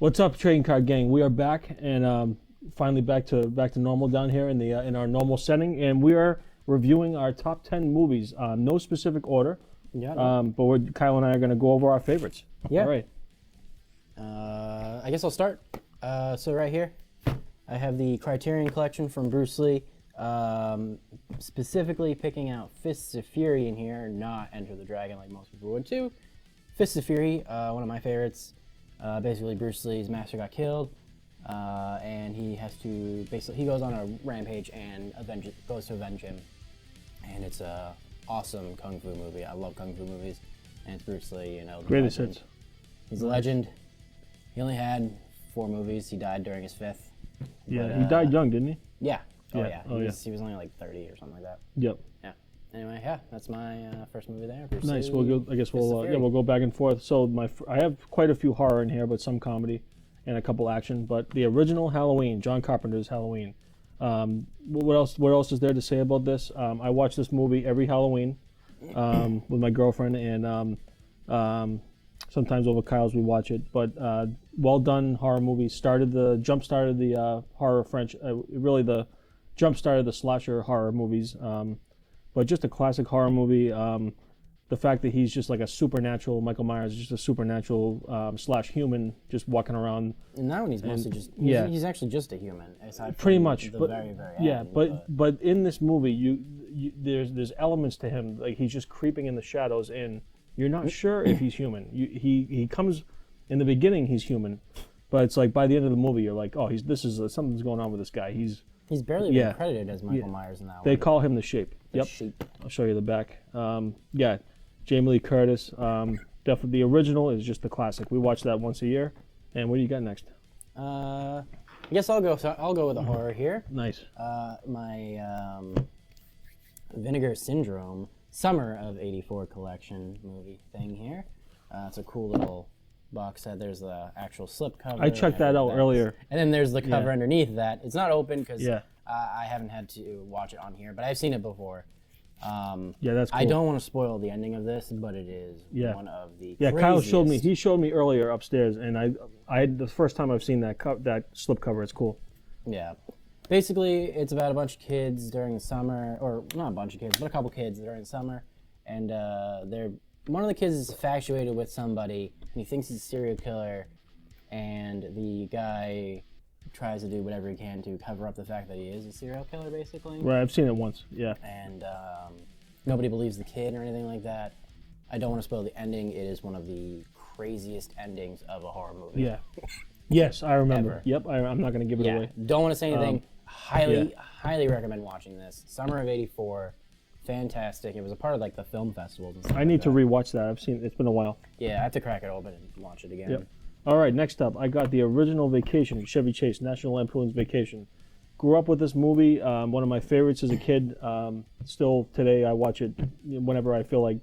What's up, trading card gang? We are back and finally back to normal down here in the in our normal setting, and we are reviewing our top 10 movies. No specific order. Yeah. But Kyle and I are going to go over our favorites. Yeah. All right. I guess I'll start. So right here, I have the Criterion Collection from Bruce Lee. Specifically picking out Fists of Fury in here, not Enter the Dragon like most people would too. Fists of Fury, one of my favorites. Basically, Bruce Lee's master got killed, and he has to he goes on a rampage and goes to avenge him. And it's a awesome kung fu movie. I love kung fu movies, and it's Bruce Lee. Greatest hits. He's a legend. He only had 4 movies. He died during his 5th. Yeah, But, he died young, didn't he? Yeah. He was only like 30 or something like that. Yep. Yeah. Anyway, yeah, that's my first movie there. Bruce Nice. Lee, I guess Fist of Fury. we'll go back and forth. So I have quite a few horror in here, but some comedy and a couple action. But the original Halloween, John Carpenter's Halloween. What else is there to say about this? I watch this movie every Halloween with my girlfriend, and sometimes over Kyle's we watch it. But well done horror movie. Jump started the horror French. Really the jump started the slasher horror movies. But just a classic horror movie. The fact that he's just like a supernatural, Michael Myers is just a supernatural slash human just walking around. And that one he's mostly he's actually just a human. Aside Pretty from much. The But, very, very yeah, end, but in this movie, there's elements to him, like he's just creeping in the shadows, and you're not sure if he's human. He comes, in the beginning he's human, but it's like by the end of the movie you're like, oh, something's going on with this guy. He's barely been credited as Michael Myers in that one. They call him the Shape. The Shape. I'll show you the back. Jamie Lee Curtis. Definitely the original is just the classic. We watch that once a year. And what do you got next? I guess I'll go with a horror here. Nice. My Vinegar Syndrome Summer of '84 collection movie thing here. It's a cool little box set. There's the actual slip cover. I checked that out earlier. And then there's the cover underneath that. It's not open because Yeah. I haven't had to watch it on here, but I've seen it before. Yeah, that's cool. I don't want to spoil the ending of this, but it is one of the Yeah, craziest. Kyle showed me. He showed me earlier upstairs, and I the first time I've seen that slip cover. It's cool. Yeah. Basically, it's about a bunch of kids during the summer, or not a bunch of kids, but a couple kids during the summer, and one of the kids is infatuated with somebody, and he thinks he's a serial killer, and the guy tries to do whatever he can to cover up the fact that he is a serial killer, basically. Right, I've seen it once. Yeah. And nobody believes the kid or anything like that. I don't want to spoil the ending. It is one of the craziest endings of a horror movie. Yeah. Yes, I remember. Ever. Yep, I'm not going to give it away. Don't want to say anything. Highly recommend watching this. Summer of '84, fantastic. It was a part of like the film festivals and stuff. I need to rewatch that. It's been a while. Yeah, I have to crack it open and watch it again. Yep. All right, next up, I got the original Vacation, Chevy Chase, National Lampoon's Vacation. Grew up with this movie. One of my favorites as a kid. Still today, I watch it whenever I feel like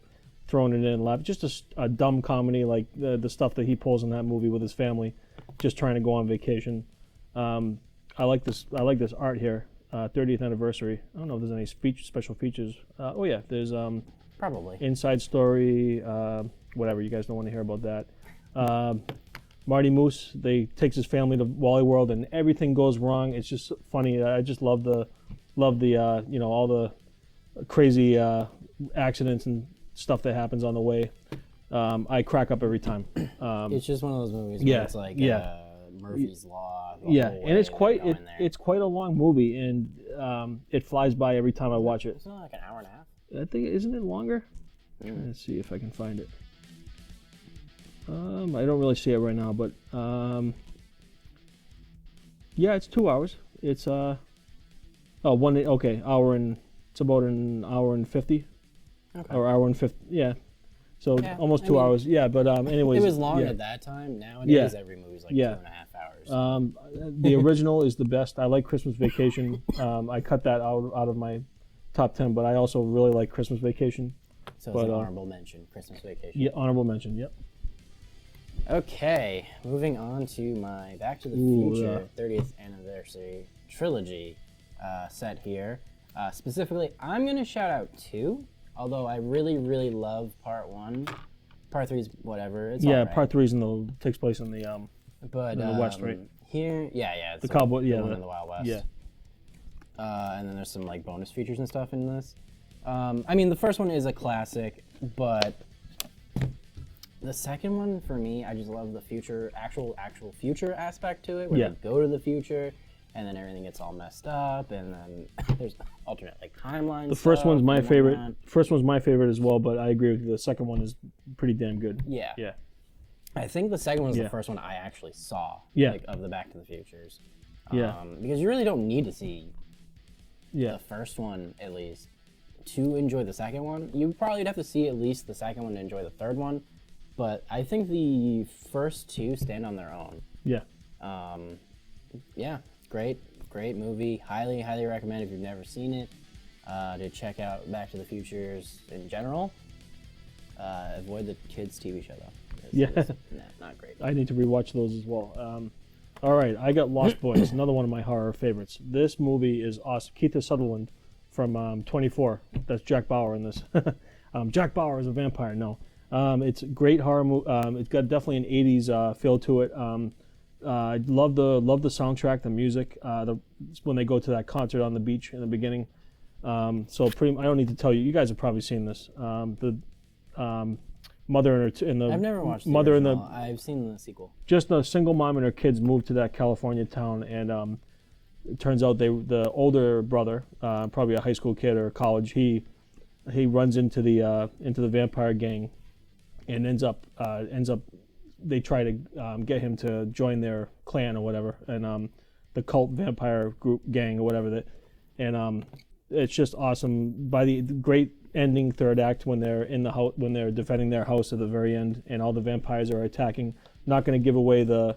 throwing it in and laugh. Just a dumb comedy, like the stuff that he pulls in that movie with his family, just trying to go on vacation. I like this art here. 30th anniversary. I don't know if there's any special features. Oh yeah, there's Probably. Inside Story. Whatever. You guys don't want to hear about that. Marty Moose, takes his family to Wally World and everything goes wrong. It's just funny. I just love the all the crazy accidents and stuff that happens on the way. I crack up every time. It's just one of those movies where it's like Murphy's Law. And it's quite a long movie, and it flies by every time I watch it. Isn't it like an hour and a half? I think, isn't it longer? Let's see if I can find it. I don't really see it right now, but yeah, it's 2 hours. It's hour and it's about an hour and 50, or hour and 50. Yeah, so almost 2 hours. Yeah, but anyways, it was long at that time. Nowadays, every movie's like 2.5 hours. The original is the best. I like Christmas Vacation. I cut that out of my top 10, but I also really like Christmas Vacation. So it's an honorable mention, Christmas Vacation. Yeah, honorable mention. Yep. Okay, moving on to my Back to the Future 30th anniversary trilogy set here. Specifically, I'm going to shout out 2, although I really, really love Part 1. Part 3's whatever. It's all right. Part 3 takes place in the But in the West, right? Here, yeah, it's The cowboy, yeah, one in the Wild West. Yeah. And then there's some like bonus features and stuff in this. I mean, the first one is a classic, but the second one for me, I just love the future, actual future aspect to it, where Yeah. they go to the future, and then everything gets all messed up, and then there's alternate like timelines. The first one's my favorite. First one's my favorite as well, but I agree with you. The second one is pretty damn good. Yeah. Yeah. I think the second one's Yeah. the first one I actually saw. Yeah. Like, of the Back to the Futures. Yeah. Because you really don't need to see Yeah. the first one at least to enjoy the second one. You probably would have to see at least the second one to enjoy the third one. But I think the first two stand on their own. Yeah. Yeah, great movie. Highly recommend if you've never seen it to check out Back to the Futures in general. Avoid the kids' TV show though. It's not great. I need to rewatch those as well. All right, I got Lost Boys, another one of my horror favorites. This movie is awesome. Keith Sutherland from 24. That's Jack Bauer in this. Jack Bauer is a vampire. No, it's a great horror movie. It's got definitely an 80s feel to it. I love the soundtrack, the music. When they go to that concert on the beach in the beginning. I don't need to tell you. You guys have probably seen this. Mother and I've never watched the mother original. I've seen the sequel. Just a single mom and her kids moved to that California town, and it turns out the older brother, probably a high school kid or college, he runs into the vampire gang, and ends up they try to get him to join their clan or whatever, and the cult vampire group gang or whatever that, and it's just awesome. By the great ending third act when they're in the house, when they're defending their house at the very end, and all the vampires are attacking. Not going to give away the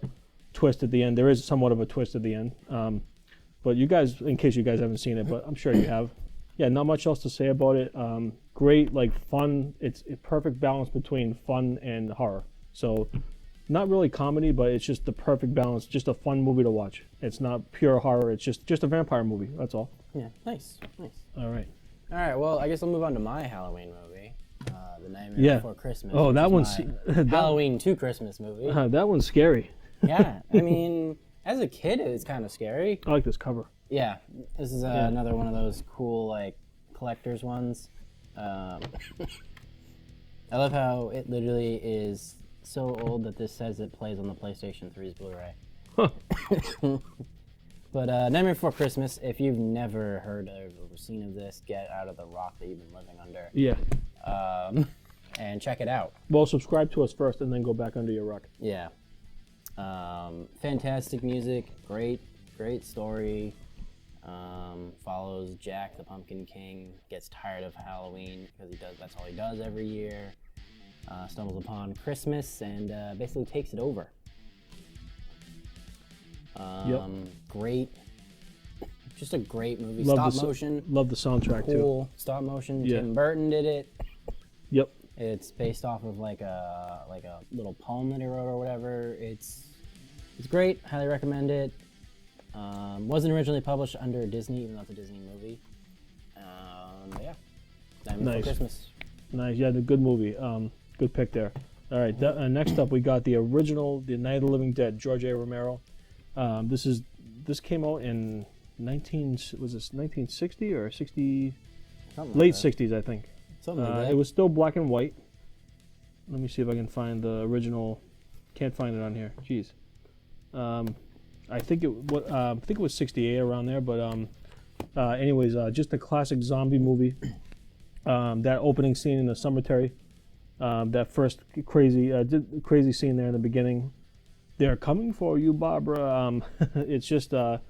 twist at the end. There is somewhat of a twist at the end, but you guys, in case you guys haven't seen it, but I'm sure you have. Yeah, not much else to say about it. Great, like fun. It's a perfect balance between fun and horror. So, not really comedy, but it's just the perfect balance. Just a fun movie to watch. It's not pure horror. It's just a vampire movie. That's all. Yeah, nice. All right. All right, well, I guess I'll move on to my Halloween movie, The Nightmare Before Christmas. Oh, that one's Halloween to Christmas movie. That one's scary. Yeah, I mean, as a kid, it was kind of scary. I like this cover. Yeah, this is another one of those cool like collector's ones. I love how it literally is so old that this says it plays on the PlayStation 3's Blu-ray. Huh. But Nightmare Before Christmas, if you've never heard of or seen of this, get out of the rock that you've been living under. Yeah. And check it out. Well, subscribe to us first and then go back under your rock. Yeah. Fantastic music, great story. Follows Jack the Pumpkin King, gets tired of Halloween because that's all he does every year. Stumbles upon Christmas and basically takes it over. Great, just a great movie. Stop motion. Love the soundtrack too. Cool stop motion. Yeah. Tim Burton did it. Yep. It's based off of like a little poem that he wrote or whatever. It's great. Highly recommend it. Wasn't originally published under Disney, even though it's a Disney movie. Yeah. Nightmare Before Christmas. Nice. Yeah, the good movie. Good pick there. All right. Next up, we got the original, The Night of the Living Dead, George A. Romero. This came out in 1960 or 60? Late 60s, I think. Something like that. It was still black and white. Let me see if I can find the original. Can't find it on here. Jeez. I think it was 68 around there, but anyways, just a classic zombie movie. That opening scene in the cemetery, that first crazy scene there in the beginning. They're coming for you, Barbara. It's just a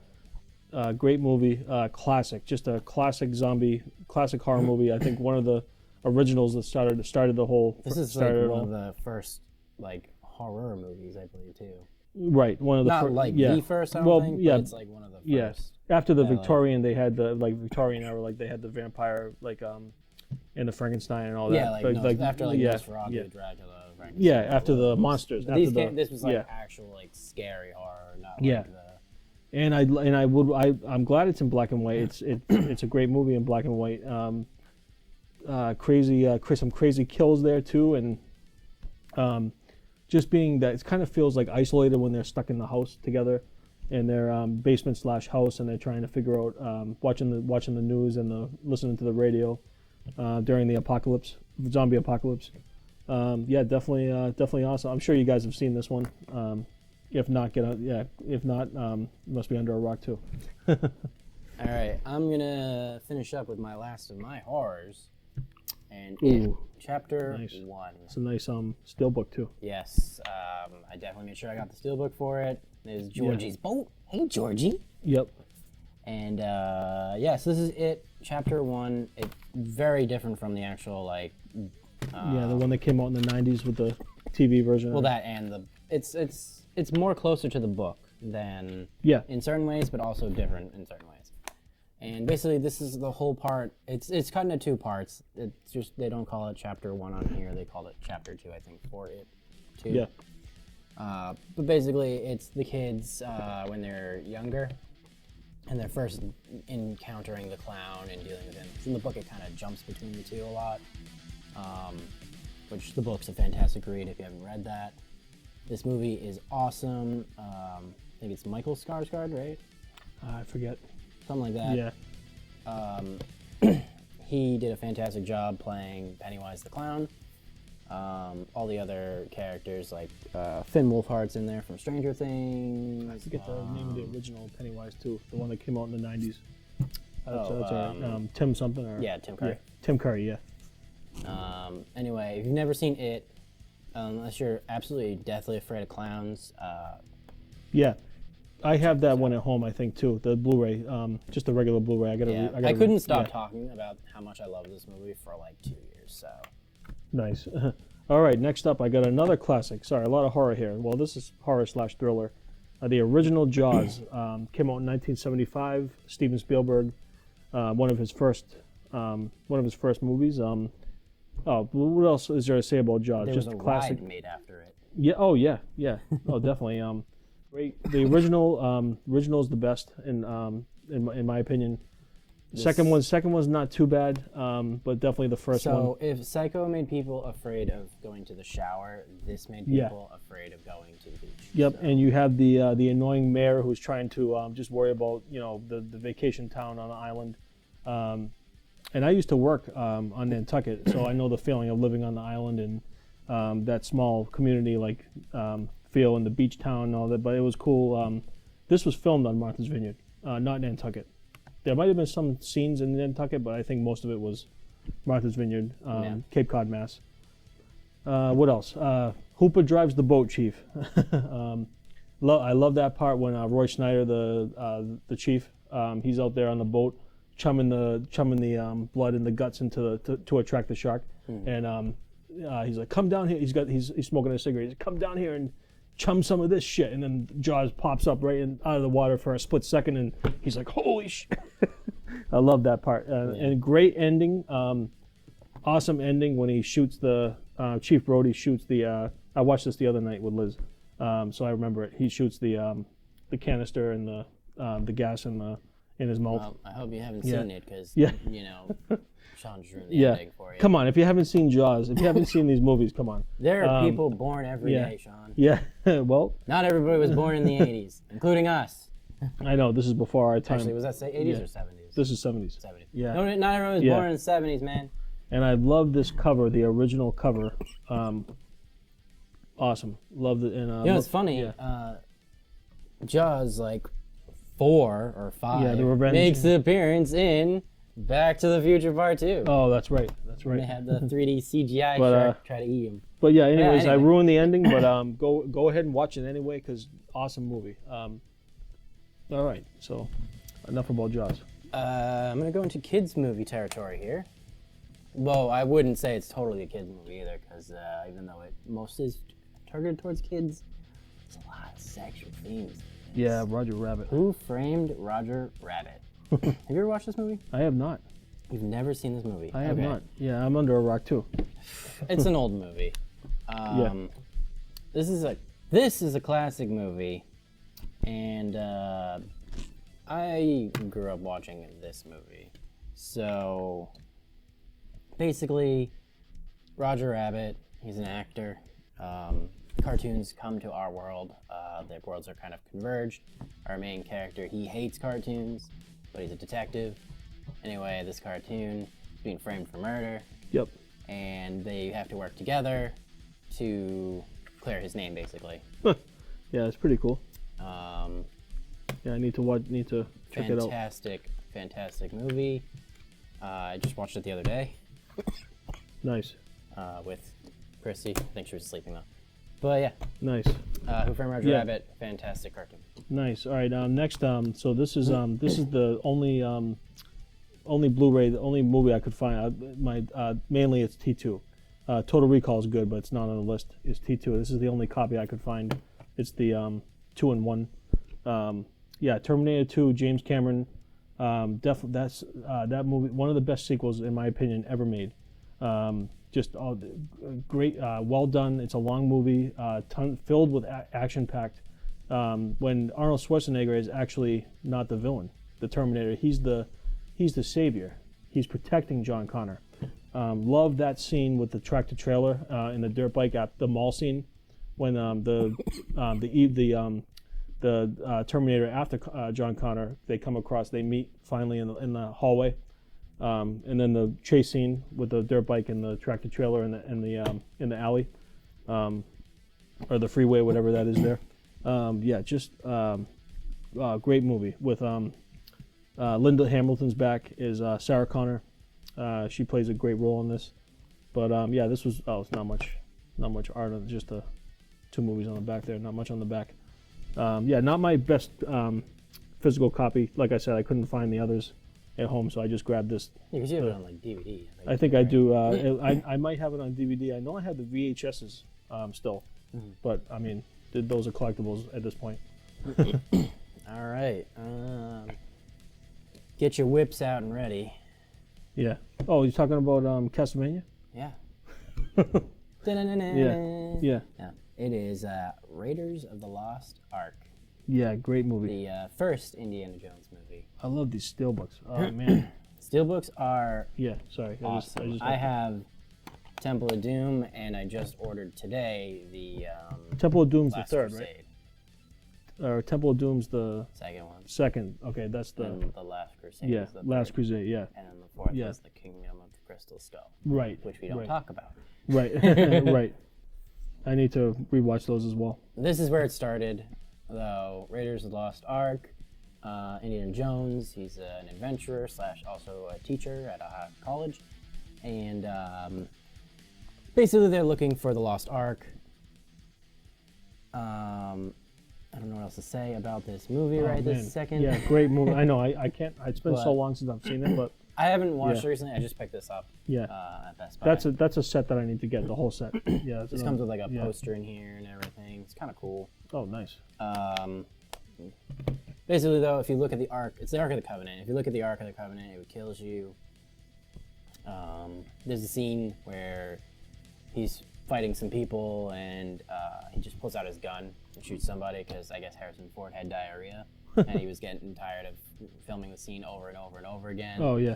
great movie, classic, just a classic horror movie. I think one of the originals that started the whole. This is like one of the first like horror movies, I believe, too. Right, one of the not first. Like yeah. the first, I don't think, yeah, but it's like one of the first. Yeah. After the Victorian, they had the Victorian era, like they had the vampire, and the Frankenstein and all that. Yeah, after Nosferatu, Dracula, Frankenstein. Yeah, after the monsters. This was like actual like scary horror, not like the. And I'm glad it's in black and white. It's a great movie in black and white. Some crazy kills there too, and just being that it kind of feels like isolated when they're stuck in the house together, in their basement slash house, and they're trying to figure out watching the news and listening to the radio during the apocalypse, zombie apocalypse. Yeah, definitely awesome. I'm sure you guys have seen this one. If not, If not, you must be under a rock too. All right, I'm gonna finish up with my last of my horrors, and chapter nice. 1. It's a nice steelbook too. Yes, I definitely made sure I got the steelbook for it. There's Georgie's boat. Hey, Georgie. Yep. And so this is it, chapter 1. It's very different from the actual the one that came out in the '90s with the TV version. Well, that and it's more closer to the book than in certain ways, but also different in certain ways. And basically, this is the whole part. It's cut into 2 parts. It's just they don't call it chapter 1 on here. They call it chapter 2, I think, for it too. Yeah. But basically, it's the kids when they're younger, and they're first encountering the clown and dealing with him. In the book, it kind of jumps between the 2 a lot, which the book's a fantastic read if you haven't read that. This movie is awesome. I think it's Michael Skarsgård, right? I forget. Something like that. Yeah. He did a fantastic job playing Pennywise the Clown. All the other characters, like Finn Wolfhard's in there from Stranger Things. I forget the name of the original Pennywise too, the one that came out in the '90s. Tim something or Tim Curry. Yeah, Tim Curry, yeah. Anyway, if you've never seen it, unless you're absolutely deathly afraid of clowns, yeah, I have that one at home, I think too. The Blu-ray, just the regular Blu-ray. I couldn't stop talking about how much I love this movie for like 2 years. So nice. All right, next up, I got another classic. Sorry, a lot of horror here. Well, this is horror / thriller. The original Jaws came out in 1975. Steven Spielberg, one of his first movies. What else is there to say about Jaws? There Just was a classic. ride made after it. Yeah. Oh yeah. Yeah. Oh, definitely. Great. The original is the best in my opinion. Second one's not too bad, but definitely the first one. So if Psycho made people afraid of going to the shower, this made people afraid of going to the beach. Yep. So. And you have the annoying mayor who's trying to just worry about the vacation town on the island. And I used to work on Nantucket, so I know the feeling of living on the island and that small community feel in the beach town and all that. But it was cool. This was filmed on Martha's Vineyard, not Nantucket. There might have been some scenes in Nantucket, but I think most of it was Martha's Vineyard, Cape Cod, Mass. What else? Hooper drives the boat, Chief. I love that part when Roy Schneider, the chief, he's out there on the boat, chumming the blood and the guts to attract the shark, and he's like, "Come down here." He's smoking a cigarette. He's like, "Come down here and chum some of this shit," and then Jaws pops up right out of the water for a split second, and he's like, "Holy shit!" I love that part, and great ending. Awesome ending when he shoots the Chief Brody shoots the. I watched this the other night with Liz, so I remember it. He shoots the canister and the gas in his mouth. Well, I hope you haven't seen it because Sean just ruined the ending for you. Come on, if you haven't seen Jaws, if you haven't seen these movies, come on. There are people born every day, Sean. Yeah, well. Not everybody was born in the 80s, including us. I know, this is before our time. Actually, was that 80s or 70s? This is 70s. 70s. Yeah. No, not everyone was born in the 70s, man. And I love this cover, the original cover. Awesome. Love it. And, it's funny. Jaws, 4 or 5, the revenge. makes an appearance in Back to the Future Part 2. Oh, that's right. That's right. They had the 3D CGI shark try to eat him. But yeah, anyways, I ruined the ending, but go ahead and watch it anyway, because awesome movie. All right, so enough about Jaws. I'm going to go into kids' movie territory here. Well, I wouldn't say it's totally a kids' movie either, because even though it mostly is targeted towards kids, there's a lot of sexual themes. Yeah, Roger Rabbit. Who Framed Roger Rabbit? Have you ever watched this movie? I have not. You've never seen this movie? I have not. Yeah, I'm under a rock too. It's an old movie. This is a classic movie, and I grew up watching this movie. So basically, Roger Rabbit, he's an actor, cartoons come to our world. Their worlds are kind of converged. Our main character, he hates cartoons, but he's a detective. Anyway, this cartoon is being framed for murder. Yep. And they have to work together to clear his name, basically. Yeah, it's pretty cool. Yeah, I need to check it out. Fantastic movie. I just watched it the other day. Nice. With Chrissy. I think she was sleeping though. But yeah. Nice. Who Framed Roger Rabbit? Fantastic cartoon. Nice. All right. Next. So this is the only Blu-ray, the only movie I could find. Mainly it's T2. Total Recall is good, but it's not on the list. It's T2. This is the only copy I could find. It's the 2-in-1. Yeah, Terminator 2, James Cameron. Definitely, that's that movie. One of the best sequels, in my opinion, ever made. Just all great, well done. It's a long movie, filled with action-packed. When Arnold Schwarzenegger is actually not the villain, the Terminator. He's the savior. He's protecting John Connor. Love that scene with the tractor trailer in the dirt bike at the mall scene, when the Terminator after John Connor, they come across, they meet finally in the hallway, and then the chase scene with the dirt bike and the tractor trailer in the alley, or the freeway, whatever that is there. Yeah, just great movie with Linda Hamilton's back is Sarah Connor. She plays a great role in this. But yeah, this was it's not much art on just the 2 movies on the back there. Not much on the back. Yeah, not my best physical copy. Like I said, I couldn't find the others at home, so I just grabbed this. Yeah, because you have it on like DVD. I think I do. I might have it on DVD. I know I have the VHSs still, but I mean, those are collectibles at this point. All right. Get your whips out and ready. Yeah. Oh, you're talking about Castlevania? Yeah. Yeah. It is Raiders of the Lost Ark. Yeah, great movie. The first Indiana Jones movie. I love these steelbooks. Oh man. Steelbooks are awesome. I have Temple of Doom, and I just ordered today the Temple of Doom's Last the third, Crusade. right? Or Temple of Doom's the Second one. second. Okay, that's the And the Last Crusade. yeah, is the Last third. Crusade. Yeah, And then the fourth Yeah. is the Kingdom of the Crystal Skull. right. Which we don't right. talk about. Right, right. I need to rewatch those as well. This is where it started, though. Raiders of the Lost Ark, Indiana Jones. He's an adventurer / also a teacher at a college, and basically they're looking for the Lost Ark. I don't know what else to say about this movie this second. Yeah, great movie. I know. I can't. It's been so long since I've seen it, but I haven't watched Yeah. it recently. I just picked this up. Yeah. At Best Buy. that's a set that I need to get, the whole set. Yeah. This comes with like a poster in here and everything. It's kind of cool. Oh, nice. Basically, though, if you look at the Ark, it's the Ark of the Covenant. If you look at the Ark of the Covenant, it kills you. There's a scene where he's fighting some people, and he just pulls out his gun and shoots somebody because I guess Harrison Ford had diarrhea, and he was getting tired of filming the scene over and over and over again. Oh yeah.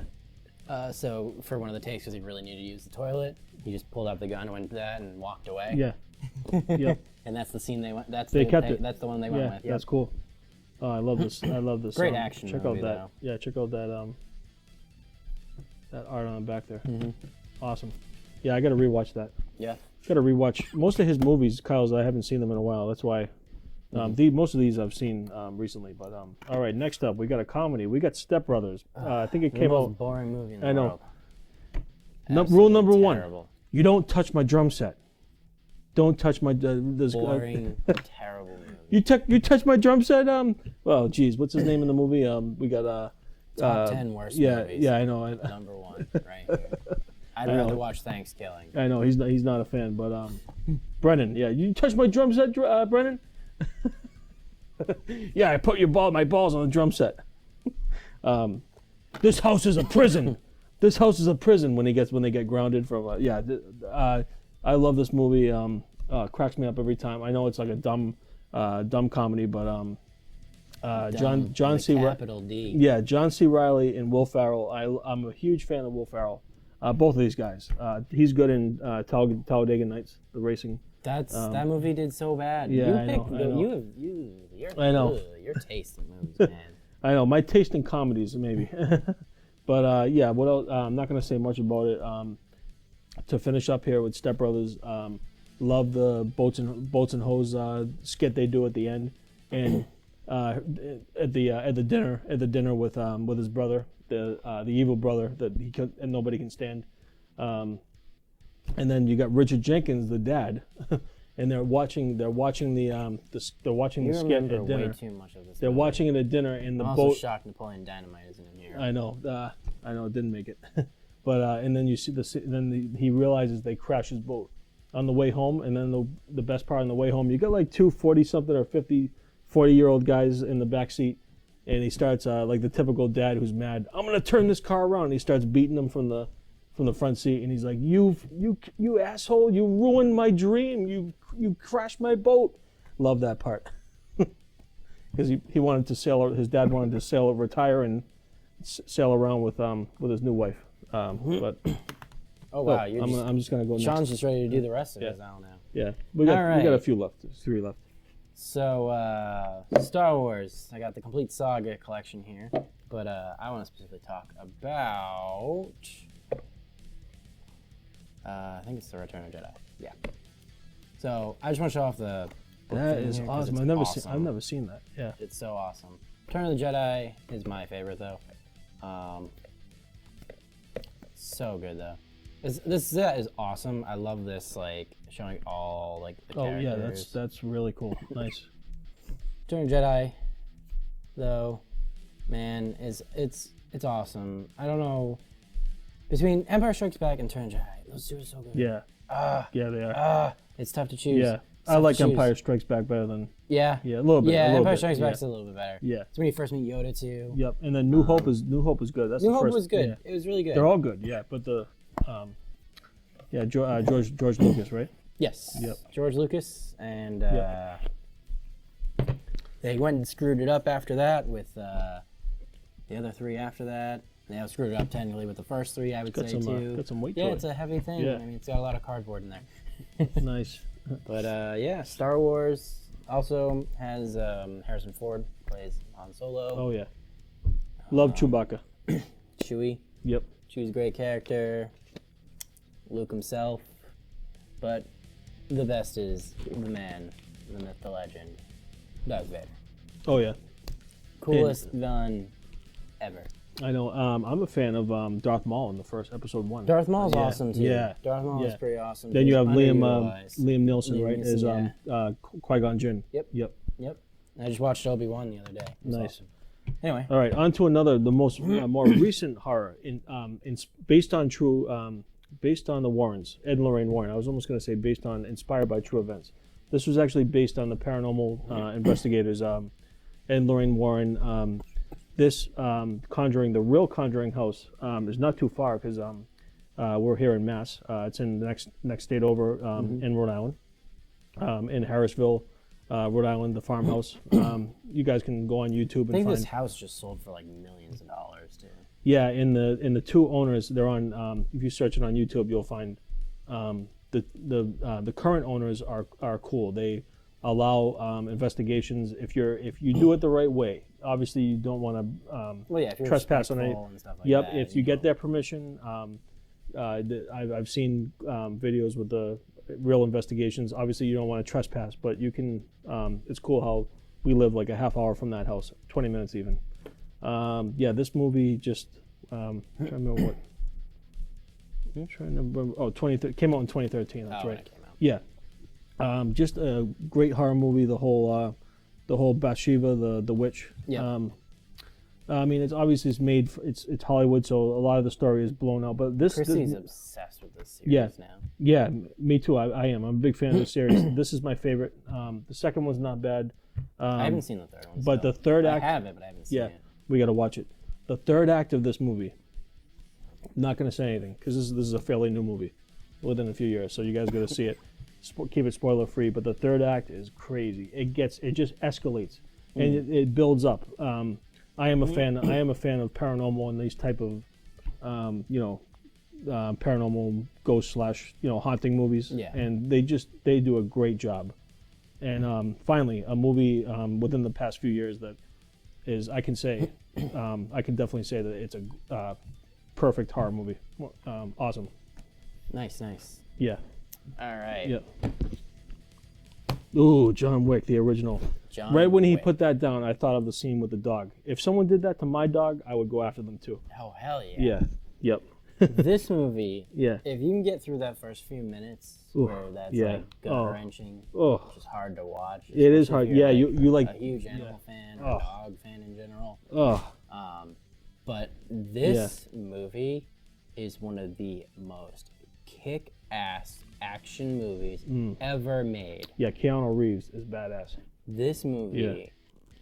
So for one of the takes, because he really needed to use the toilet, he just pulled out the gun, went to that, and walked away. Yeah. Yep. And that's the scene they went. That's They the kept take, it. That's the one they went Yeah, with. Yep. that's cool. Oh, I love this. I love this. Great action Check movie, out that. though. Yeah, check out that that art on the back there. Awesome. Yeah, I got to rewatch that. Yeah. Got to rewatch most of his movies, Kyle's. I haven't seen them in a while. That's why. Most of these I've seen recently. But all right, next up we got a comedy. We got Step Brothers. I think it The came most out. boring movie in the I know. world. Rule Absolutely number terrible. 1: you don't touch my drum set. Don't touch my this. Boring, terrible movie. You touch my drum set. Well, geez, what's his name in the movie? We got Top 10 worst yeah, movies. yeah, I know. Number 1, right here. I'd rather watch Thanksgiving. I know he's not a fan, but Brennan, yeah, you touch my drum set, Brennan. Yeah, I put my balls on the drum set. This house is a prison. This house is a prison when they get grounded from. I love this movie. Cracks me up every time. I know it's like a dumb comedy, but John C. Capital D. Yeah, John C. Reilly and Will Ferrell. I'm a huge fan of Will Ferrell. Both of these guys. He's good in Talladega Nights, the racing That movie did so bad. Yeah, you I know, I know. I know. Your taste in movies, man. I know my taste in comedies maybe, but yeah. What else? I'm not gonna say much about it. To finish up here with Step Brothers, love the boats and hose skit they do at the end, and at the dinner with his brother, the evil brother that and nobody can stand. And then you got Richard Jenkins, the dad, and they're watching the You skit remember at way dinner. too much of this. They're movie. watching it at dinner, and the I'm boat. also shocked Napoleon Dynamite isn't in here. I know it didn't make it, but and then you see he realizes they crash his boat on the way home, and then the best part on the way home, you got like two 40-something or 40-year-old guys in the back seat, and he starts like the typical dad who's mad. I'm gonna turn this car around. And he starts beating them from the front seat, and he's like, you asshole, you ruined my dream. You crashed my boat. Love that part. Because he wanted to sail. His dad wanted to sail, retire, and sail around with his new wife. But Oh wow, I'm just gonna go next. Sean's just ready to do the rest of his now. Yeah, we got All right. a few left. There's 3 left. So Star Wars, I got the complete saga collection here, but I want to specifically talk about. I think it's the Return of the Jedi. Yeah. So I just want to show off the. That is awesome. I've never seen that. Yeah. It's so awesome. Return of the Jedi is my favorite though. So good though. This set is awesome. I love this, like showing all like the characters. Yeah, that's really cool. Nice. Return of the Jedi, though, man, it's awesome. I don't know, between Empire Strikes Back and Return of the Jedi, those two are so good. Yeah. Yeah, they are. It's tough to choose. Yeah. I like Empire Strikes Back better than. Yeah. Yeah, a little bit. Yeah, a little Empire bit, Strikes yeah. Back's a little bit better. Yeah. It's when you first meet Yoda too. Yep. And then New Hope is good. That's New the Hope first, was good. Yeah. It was really good. They're all good. Yeah, but the George Lucas, right? Yes. Yep. George Lucas, and Yep. they went and screwed it up after that with the other 3 after that. They screwed it up technically with the first 3, I would say too. Got some weight Yeah, to it's a heavy thing. Yeah. I mean, it's got a lot of cardboard in there. it. Nice. But yeah, Star Wars also has Harrison Ford plays Han Solo. Oh yeah. Love Chewbacca. Chewie. Yep. Chewie's a great character. Luke himself. But the best is the man, the myth, the legend, Darth Vader. Oh yeah. Coolest villain ever. I know. I'm a fan of Darth Maul in the first episode 1. Darth Maul's Yeah, awesome too. yeah, Darth Maul is yeah. pretty awesome. Then you have He's Liam underutilized. Nielsen, right? As Nielsen, Qui-Gon Jinn. Yep. Yep. Yep. I just watched Obi-Wan the other day. It was Nice. awesome. Anyway. All right, on to another, the most more recent horror based on the Warrens, Ed and Lorraine Warren. I was almost going to say inspired by true events. This was actually based on the paranormal investigators, Ed and Lorraine Warren. This Conjuring, the real Conjuring house, is not too far because we're here in Mass. It's in the next state over in Rhode Island, in Harrisville, Rhode Island, the farmhouse. You guys can go on YouTube and I think find. this house just sold for like millions of dollars too. Yeah, in the 2 owners, they're on. If you search it on YouTube, you'll find the current owners are cool. They allow investigations if you do it the right way. Obviously, you don't want to Well, yeah, if you're trespass on any. respectful and stuff like Yep, that, if you get their permission. I've seen videos with the real investigations. Obviously, you don't want to trespass, but you can. It's cool how we live like a half hour from that house, 20 minutes even. Yeah, this movie just. I'm trying to remember what. I'm trying to remember. Oh, came out in 2013. That's when right. it came out. Yeah, just a great horror movie. The whole Bathsheba, the witch. Yeah. I mean, it's obviously it's Hollywood, so a lot of the story is blown out. But Chrissy's obsessed with this series Yeah. now. Yeah, me too. I am. I'm a big fan of the series. This is my favorite. The second one's not bad. I haven't seen the third one. But still. the third I act. have it, but I haven't seen Yeah, it. we got to watch it. The third act of this movie. I'm not going to say anything because this is a fairly new movie, within a few years. So you guys got to see it. Keep it spoiler free. But the third act is crazy. It just escalates and it builds up. I am a fan. I am a fan of paranormal and these type of, paranormal ghost slash haunting movies. Yeah. And they do a great job. And finally, a movie within the past few years that is, I can definitely say that it's a perfect horror movie. Awesome. Nice. Yeah. All right. Yeah. Ooh, John Wick, the original. John Right when he Wick. put that down, I thought of the scene with the dog. If someone did that to my dog, I would go after them too. Oh, hell yeah. Yeah. Yep. This movie, Yeah. if you can get through that first few minutes Oof, where that's yeah. like gut-wrenching, Oh, which is hard to watch. it is especially hard. if Yeah, you're, you like. a huge animal fan or Oh. a dog fan in general. Oh, But this movie is one of the most kick-ass action movies ever made. yeah. Keanu Reeves is badass. This movie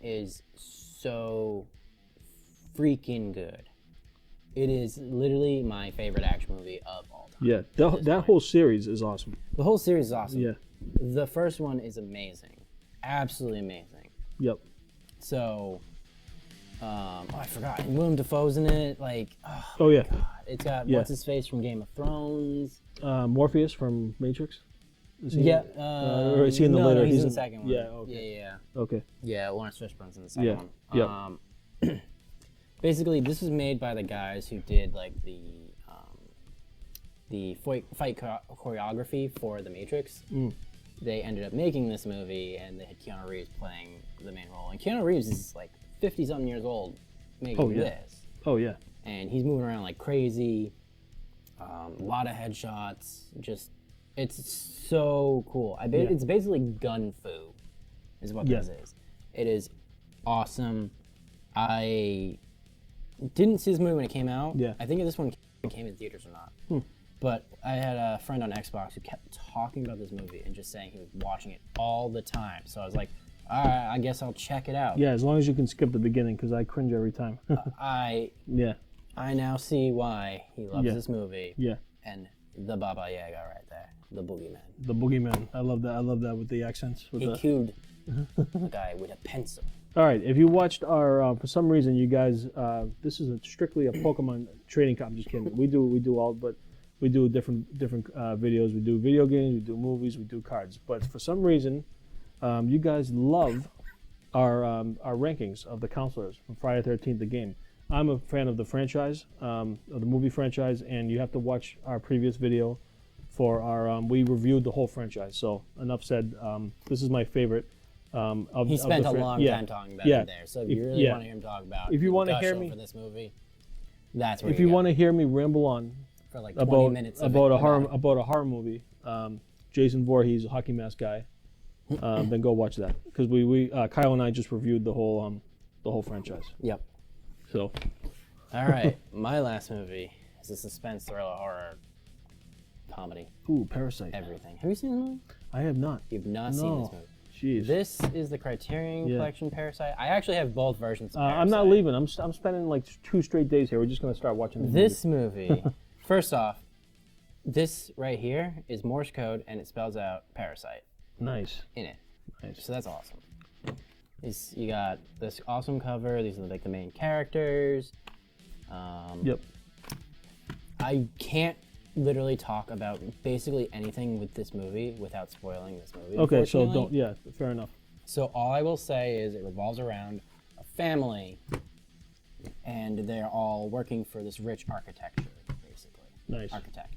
is so freaking good. It is literally my favorite action movie of all time. Yeah, that whole series is awesome. The whole series is awesome. Yeah. The first one is amazing. Absolutely amazing. Yep. So, I forgot. Willem Dafoe's in it. Like, Oh yeah. God. It's got Yeah. what's his face from Game of Thrones. Morpheus from Matrix. Is he Yeah. or is he in the later? No, he's in the second one. Yeah. Okay. Yeah. Okay. Yeah, Lawrence Fishburne's in the second Yeah. one. Yep. Basically, this was made by the guys who did like the fight choreography for The Matrix. They ended up making this movie, and they had Keanu Reeves playing the main role. And Keanu Reeves is like 50-something years old making this, Oh yeah. and he's moving around like crazy. A lot of headshots. Just, it's so cool. It's basically gun fu, is what this is. It is awesome. I didn't see this movie when it came out. Yeah. I think this one came in theaters or not. But I had a friend on Xbox who kept talking about this movie and just saying he was watching it all the time. So I was like, all right, I guess I'll check it out. Yeah, as long as you can skip the beginning, because I cringe every time. Yeah. I now see why he loves this movie. Yeah. And the Baba Yaga right there, the Boogeyman. The Boogeyman. I love that. I love that with the accents. With He the... killed a guy with a pencil. All right. If you watched our, for some reason, you guys, this is strictly a Pokemon trading card. I'm just kidding. We do all, but we do different videos. We do video games. We do movies. We do cards. But for some reason, you guys love our rankings of the counselors from Friday the 13th, the game. I'm a fan of the franchise, of the movie franchise, and you have to watch our previous video for our. We reviewed the whole franchise. So enough said. This is my favorite. He spent a long time talking about it there. So if you really want to hear him talk about, if you want to gush hear me over this movie, that's where if you want to hear me ramble on for like 20 minutes about a horror movie, Jason Voorhees, hockey mask guy, then go watch that, because we Kyle and I just reviewed the whole franchise. Yep. So, all right, my last movie is a suspense thriller horror comedy. ooh, Parasite. Everything. Have you seen this movie? I have not. You've not seen this movie. Jeez. This is the Criterion Collection Parasite. I actually have both versions of Parasite. I'm not leaving. I'm spending like 2 straight days here. We're just gonna start watching this movie. First off, this right here is Morse code, and it spells out Parasite. Nice. In it. Nice. So that's awesome. You got this awesome cover. These are like the main characters. Yep. I can't literally talk about basically anything with this movie without spoiling this movie. Okay, so unfortunately. don't. Yeah, fair enough. So all I will say is it revolves around a family, and they're all working for this rich architecture, basically. Nice. Architect.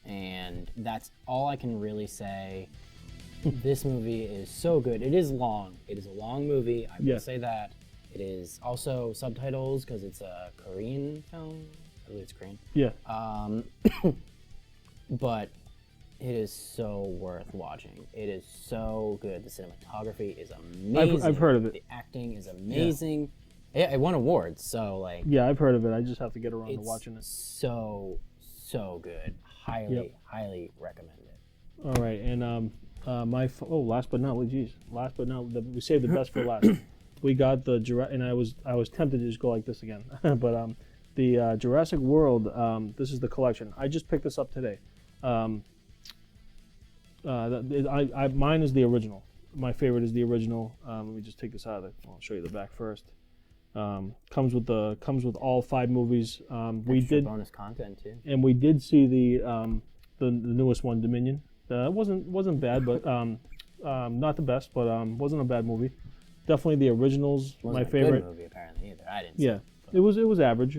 And that's all I can really say. This movie is so good. It is long. It is a long movie. I will say that. It is also subtitles because it's a Korean film. I believe it's Korean. Yeah. But it is so worth watching. It is so good. The cinematography is amazing. I've heard of it. The acting is amazing. Yeah, it won awards, so like. Yeah, I've heard of it. I just have to get around to watching it. So good. Highly recommend it. All right, and last but not least, we saved the best for last. We got the and I was tempted to just go like this again, but the Jurassic World. This is the collection. I just picked this up today. Mine is the original. My favorite is the original. Let me just take this out of it. I'll show you the back first. Comes with all 5 movies. We Extra did, bonus content too. and we did see the newest one, Dominion. It wasn't bad, but not the best, but wasn't a bad movie. Definitely the originals, Wasn't my a favorite. good movie apparently either. I didn't. See Yeah, it. it was average.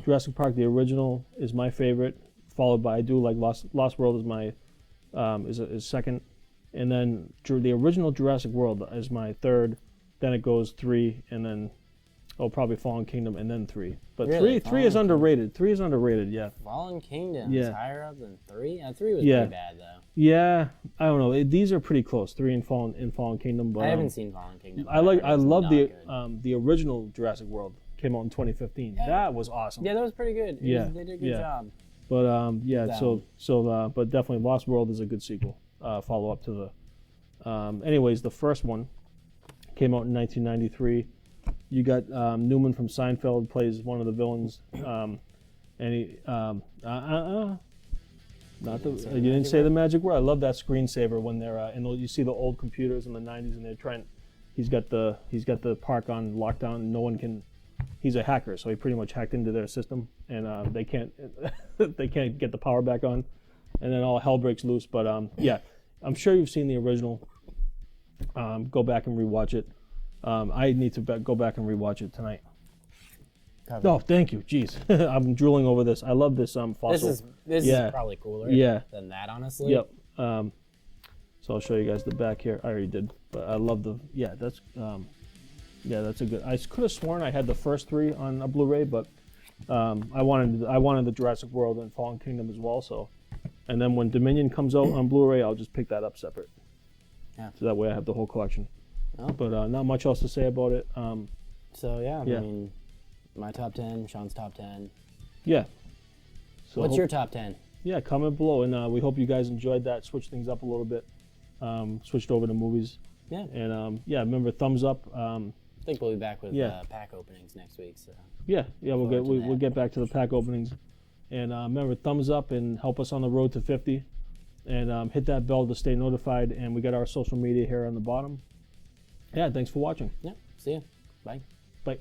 Jurassic Park, the original, is my favorite. Followed by, I do like Lost World is my is second, and then the original Jurassic World is my third. Then it goes 3, and then probably Fallen Kingdom, and then 3. But Really? three is underrated. 3 is underrated. Yeah. Fallen Kingdom Yeah. is higher up than 3. 3 was Yeah. pretty bad though. Yeah, I don't know. These are pretty close. 3 and Fallen Kingdom. But I haven't seen Fallen Kingdom. I heard it's love not the good. original Jurassic World. Came out in 2015. Yeah. That was awesome. Yeah, that was pretty good. Yeah, They did a good yeah. job. But yeah, That but definitely Lost World is a good sequel. Follow up to the. Anyways, the first one came out in 1993. You got Newman from Seinfeld plays one of the villains, and he not the you didn't say the magic word. I love that screensaver when they're and you see the old computers in the 90s and they're trying. He's got the park on lockdown. And no one can. He's a hacker, so he pretty much hacked into their system, and they can't get the power back on, and then all hell breaks loose. But yeah, I'm sure you've seen the original. Go back and rewatch it. I need to go back and rewatch it tonight. Oh, thank you. Jeez, I'm drooling over this. I love this fossil. This Yeah. is probably cooler Yeah. than that, honestly. Yep. So I'll show you guys the back here. I already did, but I love that's a good. I could have sworn I had the first 3 on a Blu-ray, but I wanted the Jurassic World and Fallen Kingdom as well. So, and then when Dominion comes out on Blu-ray, I'll just pick that up separate. Yeah. So that way I have the whole collection. Oh. But not much else to say about it. So yeah, Yeah. I mean, my top 10, Sean's top 10. Yeah. So What's your top 10? Yeah, comment below, and we hope you guys enjoyed that. Switch things up a little bit. Switched over to movies. Yeah. And yeah, remember, thumbs up. I think we'll be back with Yeah. pack openings next week. So Yeah, forward to we'll that. get back to the pack openings. And remember, thumbs up and help us on the road to 50. And hit that bell to stay notified. And we got our social media here on the bottom. Yeah, thanks for watching. yeah, see ya. Bye. Bye.